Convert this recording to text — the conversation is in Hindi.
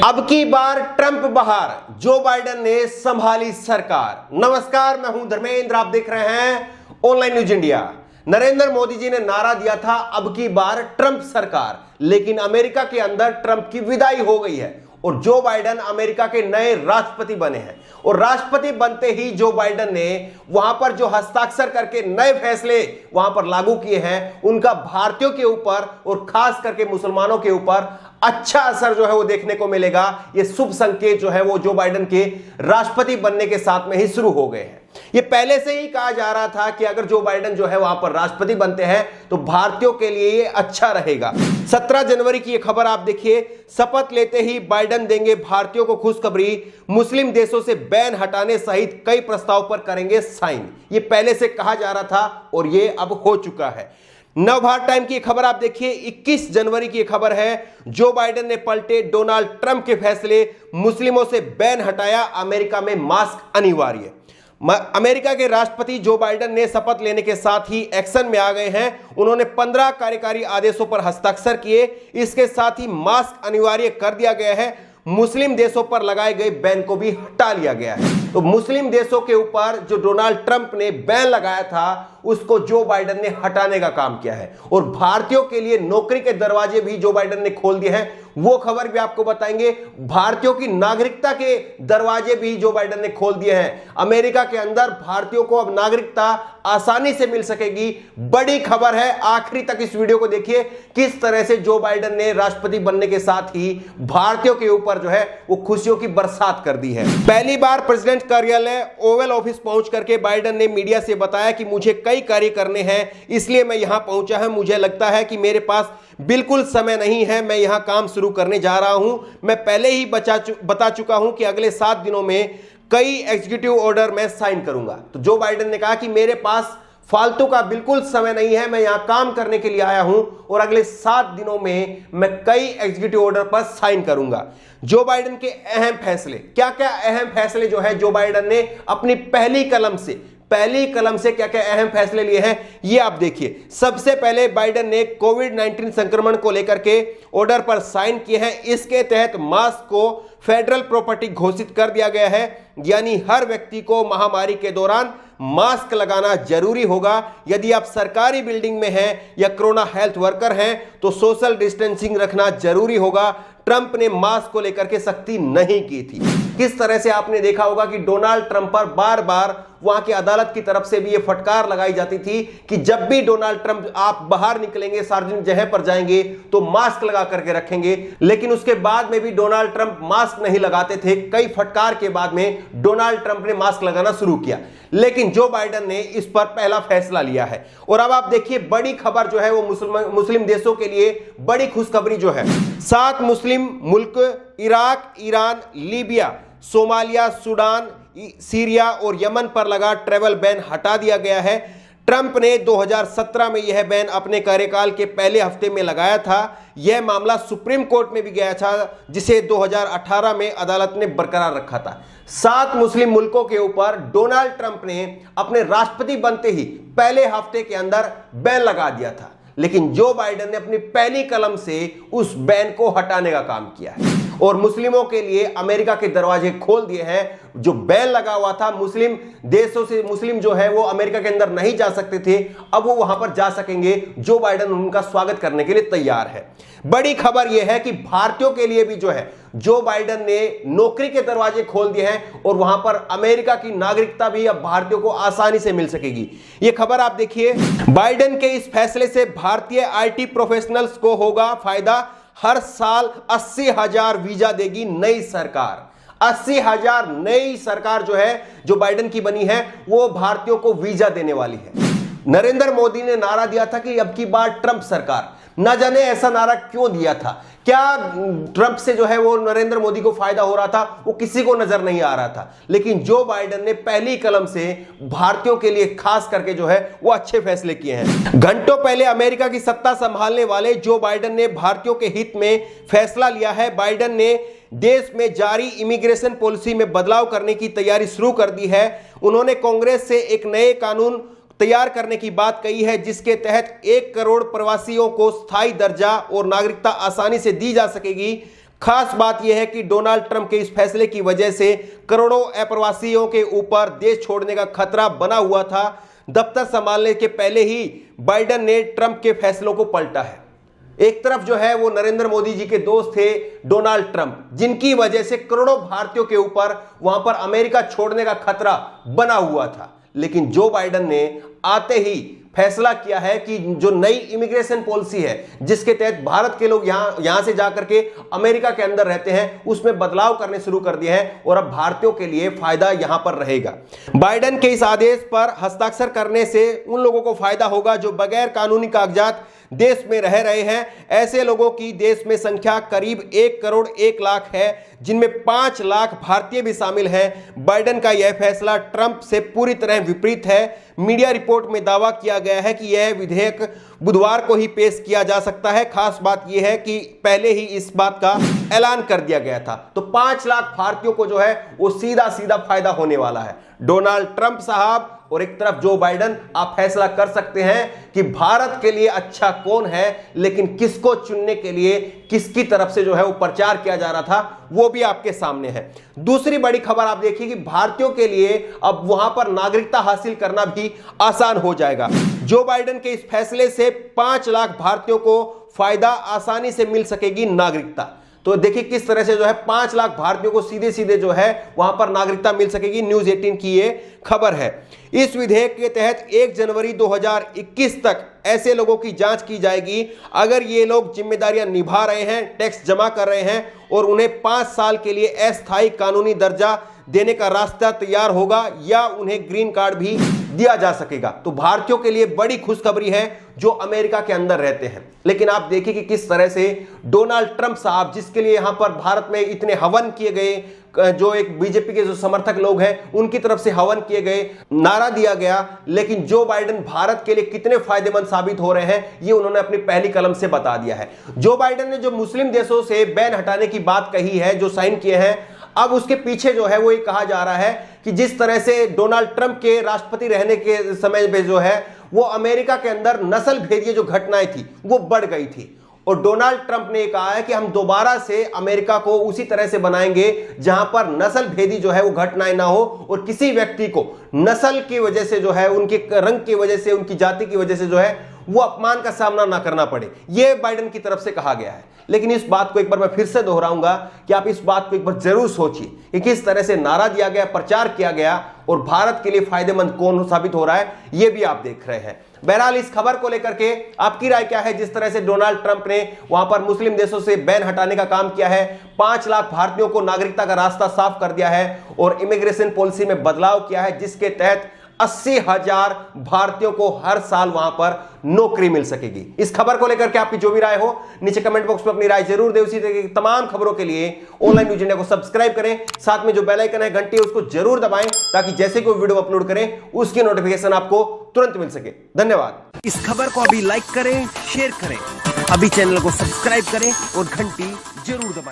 अब की बार ट्रंप बहार, जो बाइडेन ने संभाली सरकार। नमस्कार, मैं हूं धर्मेंद्र, आप देख रहे हैं online news India. Narendra Modi ji ने नारा दिया था अब की बार ट्रंप सरकार, लेकिन अमेरिका के अंदर ट्रंप की विदाई हो गई है और जो बाइडेन अमेरिका के नए राष्ट्रपति बने हैं। और राष्ट्रपति बनते ही जो बाइडेन ने वहां पर जो हस्ताक्षर करके नए फैसले वहां पर लागू किए हैं, उनका भारतीयों के ऊपर और खास करके मुसलमानों के ऊपर अच्छा असर जो है वो देखने को मिलेगा। ये शुभ संकेत जो है वो जो बाइडेन के राष्ट्रपति बनने के साथ में ही शुरू हो गए हैं। ये पहले से ही कहा जा रहा था कि अगर जो बाइडेन जो है वहां पर राष्ट्रपति बनते हैं तो भारतीयों के लिए ये अच्छा रहेगा। 17 जनवरी की ये खबर आप देखिए, शपथ लेते ही बाइडेन देंगे भारतीयों को खुशखबरी, मुस्लिम देशों से बैन हटाने सहित कई प्रस्ताव पर करेंगे साइन। ये पहले से कहा जा रहा था और ये अब हो चुका है। नवभारत टाइम की खबर आप देखिए, 21 जनवरी की खबर है, जो बाइडेन ने पलटे डोनाल्ड ट्रंप के फैसले, मुस्लिमों से बैन हटाया, अमेरिका में मास्क अनिवार्य। अमेरिका के राष्ट्रपति जो बाइडेन ने शपथ लेने के साथ ही एक्शन में आ गए हैं। उन्होंने 15 कार्यकारी आदेशों पर हस्ताक्षर किए। इसके साथ ही मास्क अनिवार्य कर दिया गया है। मुस्लिम देशों पर लगाए गए बैन को भी हटा लिया गया है। तो मुस्लिम देशों के ऊपर जो डोनाल्ड ट्रंप ने बैन लगाया था उसको जो बाइडेन ने हटाने का काम किया है। और भारतीयों के लिए नौकरी के दरवाजे भी जो बाइडेन ने खोल दिए हैं, वो खबर भी आपको बताएंगे। भारतीयों की नागरिकता के दरवाजे भी जो बाइडेन ने खोल दिए हैं। अमेरिका के अंदर भारतीयों को अब नागरिकता आसानी से मिल सकेगी। बड़ी खबर है, आखिरी तक इस वीडियो को देखिए किस तरह से जो बाइडेन ने राष्ट्रपति बनने के साथ ही भारतीयों के ऊपर जो है वो खुशियों की बरसात कर दी है। पहली बार प्रेसिडेंट कार्यालय ओवल ऑफिस पहुंच करके बाइडेन ने मीडिया से बताया कि मुझे कई कार्य करने हैं, इसलिए मैं यहां पहुंचा हूं। मुझे लगता है कि मेरे पास बिल्कुल समय नहीं है, मैं यहां काम शुरू करने जा रहा हूं। मैं पहले ही बता चुका हूं कि अगले 7 दिनों में कई एग्जीक्यूटिव ऑर्डर मैं साइन करूंगा। तो जो बाइडेन ने कहा कि मेरे पास फालतू का बिल्कुल समय नहीं है, मैं यहां काम करने के लिए आया हूं और अगले 7 दिनों में मैं कई एग्जीक्यूटिव ऑर्डर पर साइन करूंगा। जो बाइडेन के अहम फैसले, क्या क्या अहम फैसले जो है जो बाइडेन ने अपनी पहली कलम से क्या क्या अहम फैसले लिए हैं, ये आप देखिए। सबसे पहले बाइडेन ने कोविड-19 संक्रमण को लेकर के ऑर्डर पर साइन किए हैं। इसके तहत मास्क को फेडरल प्रॉपर्टी घोषित कर दिया गया है, यानी हर व्यक्ति को महामारी के दौरान मास्क लगाना जरूरी होगा। यदि आप सरकारी बिल्डिंग में हैं या कोरोना हेल्थ वर्कर हैं तो सोशल डिस्टेंसिंग रखना जरूरी होगा। ट्रंप ने मास्क को लेकर के सख्ती नहीं की थी। किस तरह से आपने देखा होगा कि डोनाल्ड ट्रंप पर बार बार वहां की अदालत की तरफ से भी यह फटकार लगाई जाती थी कि जब भी डोनाल्ड ट्रंप आप बाहर निकलेंगे, सार्वजनिक जगह पर जाएंगे तो मास्क लगा करके रखेंगे। लेकिन उसके बाद में भी डोनाल्ड ट्रंप मास्क नहीं लगाते थे। कई फटकार के बाद में डोनाल्ड ट्रंप ने मास्क लगाना शुरू किया, लेकिन जो बाइडेन ने इस पर पहला फैसला लिया है। और अब आप देखिए, बड़ी खबर जो है वो मुस्लिम देशों के लिए बड़ी खुशखबरी जो है। 7 मुस्लिम मुल्क Iraq, Iran, Libya, Somalia, Sudan, Syria और यमन पर लगा ट्रैवल बैन हटा दिया गया है। ट्रंप ने 2017 में यह बैन अपने कार्यकाल के पहले हफ्ते में लगाया था। यह मामला सुप्रीम कोर्ट में भी गया था, जिसे 2018 में अदालत ने बरकरार रखा था। 7 मुस्लिम मुल्कों के ऊपर डोनाल्ड ट्रंप ने अपने राष्ट्रपति बनते ही पहले हफ्ते के अंदर बैन लगा दिया था, लेकिन जो बाइडेन ने अपनी पहली कलम से उस बैन को हटाने का काम किया है और मुस्लिमों के लिए अमेरिका के दरवाजे खोल दिए हैं। जो बैन लगा हुआ था, मुस्लिम देशों से मुस्लिम जो है वो अमेरिका के अंदर नहीं जा सकते थे, अब वो वहां पर जा सकेंगे। जो बाइडेन उनका स्वागत करने के लिए तैयार है। बड़ी खबर यह है कि भारतीयों के लिए भी जो है जो बाइडेन ने नौकरी के दरवाजे खोल दिए हैं और वहां पर अमेरिका की नागरिकता भी अब भारतीयों को आसानी से मिल सकेगी। यह खबर आप देखिए, बाइडेन के इस फैसले से भारतीय IT प्रोफेशनल्स को होगा फायदा। हर साल 80,000 वीजा देगी नई सरकार। 80,000 नई सरकार जो है जो बाइडेन की बनी है वो भारतीयों को वीजा देने वाली है। नरेंद्र मोदी ने नारा दिया था कि अब की बार ट्रंप सरकार। न जाने ऐसा नारा क्यों दिया था, क्या ट्रंप से जो है वो नरेंद्र मोदी को फायदा हो रहा था, वो किसी को नजर नहीं आ रहा था। लेकिन जो बाइडेन ने पहली कलम से भारतीयों के लिए खास करके जो है वो अच्छे फैसले किए हैं। घंटों पहले अमेरिका की सत्ता संभालने वाले जो बाइडेन ने भारतीयों के हित में फैसला लिया है। बाइडेन ने देश में जारी इमिग्रेशन पॉलिसी में बदलाव करने की तैयारी शुरू कर दी है। उन्होंने कांग्रेस से एक नए कानून तैयार करने की बात कही है, जिसके तहत 1 करोड़ प्रवासियों को स्थायी दर्जा और नागरिकता आसानी से दी जा सकेगी। खास बात यह है कि डोनाल्ड ट्रंप के इस फैसले की वजह से करोड़ों अप्रवासियों के ऊपर देश छोड़ने का खतरा बना हुआ था। दफ्तर संभालने के पहले ही बाइडेन ने ट्रंप के फैसलों को पलटा है। एक तरफ जो है वो नरेंद्र मोदी जी के दोस्त थे डोनाल्ड ट्रंप, जिनकी वजह से करोड़ों भारतीयों के ऊपर वहां पर अमेरिका छोड़ने का खतरा बना हुआ था। लेकिन जो बाइडेन ने आते ही फैसला किया है कि जो नई इमिग्रेशन पॉलिसी है, जिसके तहत भारत के लोग यहां से जाकर के अमेरिका के अंदर रहते हैं, उसमें बदलाव करने शुरू कर दिए हैं और अब भारतीयों के लिए फायदा यहां पर रहेगा। बाइडेन के इस आदेश पर हस्ताक्षर करने से उन लोगों को फायदा होगा जो बगैर कानूनी कागजात देश में रह रहे हैं। ऐसे लोगों की देश में संख्या करीब 1 करोड़ 1 लाख है, जिनमें 5 लाख भारतीय भी शामिल हैं। बाइडेन का यह फैसला ट्रंप से पूरी तरह विपरीत है। मीडिया रिपोर्ट में दावा किया गया है कि यह विधेयक बुधवार को ही पेश किया जा सकता है। खास बात यह है कि पहले ही इस बात का ऐलान कर दिया गया था। तो 5 लाख भारतीयों को जो है वो सीधा सीधा फायदा होने वाला है। डोनाल्ड ट्रंप साहब और एक तरफ जो बाइडेन, आप फैसला कर सकते हैं कि भारत के लिए अच्छा कौन है, लेकिन किसको चुनने के लिए किसकी तरफ से जो है वो प्रचार किया जा रहा था, वो भी आपके सामने है। दूसरी बड़ी खबर आप देखिए कि भारतीयों के लिए अब वहां पर नागरिकता हासिल करना भी आसान हो जाएगा। जो बाइडेन के इस फैसले से 5 लाख भारतीयों को फायदा आसानी से मिल सकेगी नागरिकता। तो देखिए किस तरह से जो है 5 लाख भारतीयों को सीधे सीधे जो है वहां पर नागरिकता मिल सकेगी। न्यूज 18 की ये खबर है। इस विधेयक के तहत 1 जनवरी 2021 तक ऐसे लोगों की जांच की जाएगी अगर ये लोग जिम्मेदारियां निभा रहे हैं, टैक्स जमा कर रहे हैं और उन्हें 5 साल के लिए अस्थायी कानूनी दर्जा देने का रास्ता तैयार होगा या उन्हें ग्रीन कार्ड भी दिया जा सकेगा। तो भारतीयों के लिए बड़ी खुशखबरी है जो अमेरिका के अंदर रहते हैं। लेकिन आप देखिए कि किस तरह से डोनाल्ड ट्रंप साहब, जिसके लिए यहां पर भारत में इतने हवन किए गए, जो एक बीजेपी के जो समर्थक लोग हैं उनकी तरफ से हवन किए गए, नारा दिया गया, लेकिन जो बाइडेन भारत के लिए कितने फायदेमंद साबित हो रहे हैं ये उन्होंने अपनी पहली कलम से बता दिया है। जो बाइडेन ने जो मुस्लिम देशों से बैन हटाने की बात कही है, जो साइन किए हैं, अब उसके पीछे जो है वो ये कहा जा रहा है कि जिस तरह से डोनाल्ड ट्रंप के राष्ट्रपति रहने के समय पे जो है वो अमेरिका के अंदर नस्ल भेदीय जो घटनाएं थी वो बढ़ गई थी। और डोनाल्ड ट्रंप ने कहा है कि हम दोबारा से अमेरिका को उसी तरह से बनाएंगे जहां पर नस्ल भेदी जो है वो घटनाएं ना हो और किसी व्यक्ति को नस्ल की वजह से जो है, उनके रंग की वजह से, उनकी जाति की वजह से जो है वो अपमान का सामना ना करना पड़े। यह बाइडेन की तरफ से कहा गया है। लेकिन इस बात को एक बार मैं फिर से दोहराऊंगा कि आप इस बात को एक बार जरूर सोचिए कि किस तरह से नारा दिया गया, प्रचार किया गया और भारत के लिए फायदेमंद कौन साबित हो रहा है ये भी आप देख रहे हैं। बहरहाल इस खबर को लेकर के आपकी राय क्या है? जिस तरह से डोनाल्ड ट्रंप ने वहां पर मुस्लिम देशों से बैन हटाने का काम किया है, 5 लाख भारतीयों को नागरिकता का रास्ता साफ कर दिया है और इमिग्रेशन पॉलिसी में बदलाव किया है जिसके तहत 80,000 भारतीयों को हर साल वहां पर नौकरी मिल सकेगी। इस खबर को लेकर के आपकी जो भी राय हो नीचे कमेंट बॉक्स में अपनी राय जरूर दें। उसी तरह की तमाम खबरों के लिए ऑनलाइन न्यूज इंडिया को सब्सक्राइब करें, साथ में जो बेल आइकन है घंटी उसको जरूर दबाएं ताकि जैसे कोई वीडियो अपलोड करें उसकी नोटिफिकेशन आपको तुरंत मिल सके। धन्यवाद। इस खबर को अभी लाइक करें, शेयर करें, अभी चैनल को सब्सक्राइब करें और घंटी जरूर दबाएं।